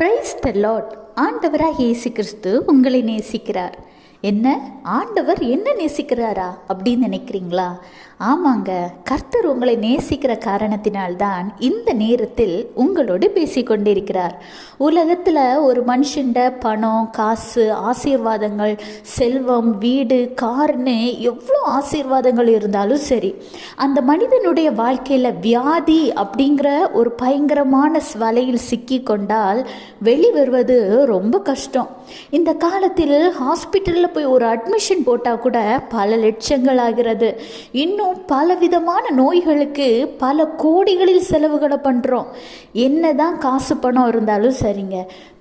Praise the Lord. ஆண்டவராக இயேசு கிறிஸ்து உங்களை நேசிக்கிறார். என்ன, ஆண்டவர் என்ன நேசிக்கிறாரா அப்படின்னு நினைக்கிறீங்களா? ஆமாங்க, கர்த்தர் உங்களை நேசிக்கிற காரணத்தினால்தான் இந்த நேரத்தில் உங்களோடு பேசிக்கொண்டிருக்கிறார். உலகத்தில் ஒரு மனுஷன்ட பணம், காசு, ஆசீர்வாதங்கள், செல்வம், வீடு, கார்னு எவ்வளோ ஆசீர்வாதங்கள் இருந்தாலும் சரி, அந்த மனிதனுடைய வாழ்க்கையில் வியாதி அப்படிங்கிற ஒரு பயங்கரமான வலையில் சிக்கி கொண்டால் வெளிவருவது ரொம்ப கஷ்டம். இந்த காலத்தில் ஹாஸ்பிட்டலில் போய் ஒரு அட்மிஷன் போட்டால் கூட பல லட்சங்கள் ஆகிறது. இன்னும் பலவிதமான நோய்களுக்கு பல கோடிகளில் செலவுகளை பண்ணுறோம். என்னதான் காசு பணம் இருந்தாலும் சரிங்க,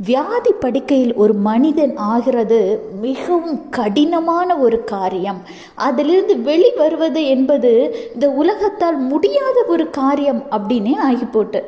வியாதி படுக்கையில் ஒரு மனிதன் ஆகிறது மிகவும் கடினமான ஒரு காரியம். அதிலிருந்து வெளிவருவது என்பது இந்த உலகத்தால் முடியாத ஒரு காரியம் அப்படின்னே ஆகிப்போட்டு.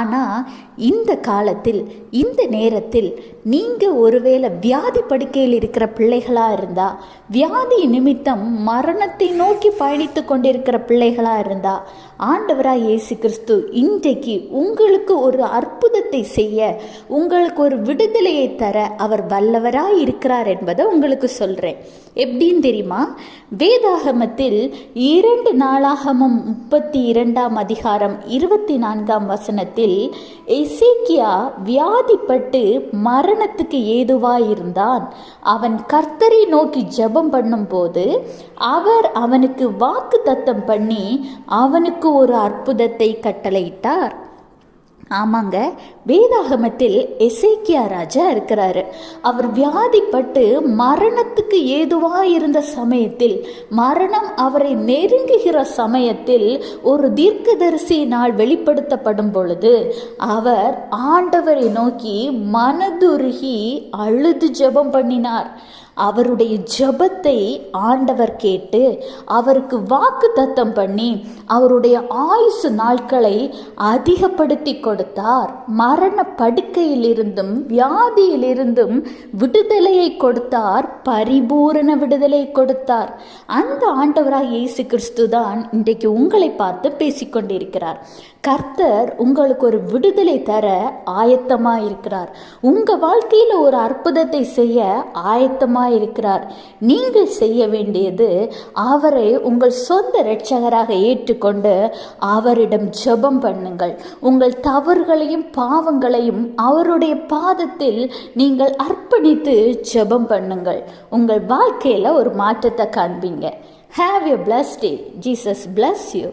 ஆனால் இந்த காலத்தில், இந்த நேரத்தில் நீங்கள் ஒருவேளை வியாதி படுக்கையில் இருக்கிற பிள்ளைகளாக இருந்தால், வியாதி நிமித்தம் மரணத்தை நோக்கி பயணித்து கொண்டிருக்கிற பிள்ளைகளாக இருந்தால், ஆண்டவராக இயேசு கிறிஸ்து இன்றைக்கு உங்களுக்கு ஒரு அற்புதத்தை செய்ய, உங்களுக்கு ஒரு விடுதலையை தர அவர் வல்லவராக இருக்கிறார் என்பதை உங்களுக்கு சொல்கிறேன். எப்படின்னு தெரியுமா? வேதாகமத்தில் 2 நாளாகமம் 32ஆம் அதிகாரம் 24ஆம் வசனத்தில் எசேக்கியா வியாதிப்பட்டு மரணத்துக்கு ஏதுவாயிருந்தான். அவன் கர்த்தரை நோக்கி ஜெபம் பண்ணும்போது அவர் அவனுக்கு வாக்கு தத்தம் பண்ணி அவனுக்கு ஒரு அற்புதத்தை கட்டளையிட்டார். ஆமாங்க, வேதாகமத்தில் எசேக்கியா ராஜா இருக்கிறாரு. அவர் வியாதிப்பட்டு மரணத்துக்கு ஏதுவாக இருந்த சமயத்தில், மரணம் அவரை நெருங்குகிற சமயத்தில் ஒரு தீர்க்கதரிசியினால் வெளிப்படுத்தப்படும் பொழுது அவர் ஆண்டவரை நோக்கி மனதுருகி அழுது ஜெபம் பண்ணினார். அவருடைய ஜெபத்தை ஆண்டவர் கேட்டு அவருக்கு வாக்கு தத்தம் பண்ணி அவருடைய ஆயுசு நாட்களை அதிகப்படுத்தி கொடுத்தார். மரண படுக்கையிலிருந்தும் வியாதியிலிருந்தும் விடுதலையை கொடுத்தார், பரிபூரண விடுதலை கொடுத்தார். அந்த ஆண்டவராக இயேசு கிறிஸ்து தான் இன்றைக்கு உங்களை பார்த்து பேசிக்கொண்டிருக்கிறார். கர்த்தர் உங்களுக்கு ஒரு விடுதலை தர ஆயத்தமாக இருக்கிறார். உங்கள் வாழ்க்கையில் ஒரு அற்புதத்தை செய்ய ஆயத்தமாக இருக்கிறார். நீங்கள் செய்ய வேண்டியது அவரை உங்கள் சொந்த இரட்சகராக ஏற்றுக்கொண்டு அவரிடம் ஜெபம் பண்ணுங்கள். உங்கள் தவறுகளையும் பாவங்களையும் அவருடைய பாதத்தில் நீங்கள் அர்ப்பணித்து ஜெபம் பண்ணுங்கள். உங்கள் வாழ்க்கையில் ஒரு மாற்றத்தை காண்பீங்க. Have a blessed day. Jesus bless you.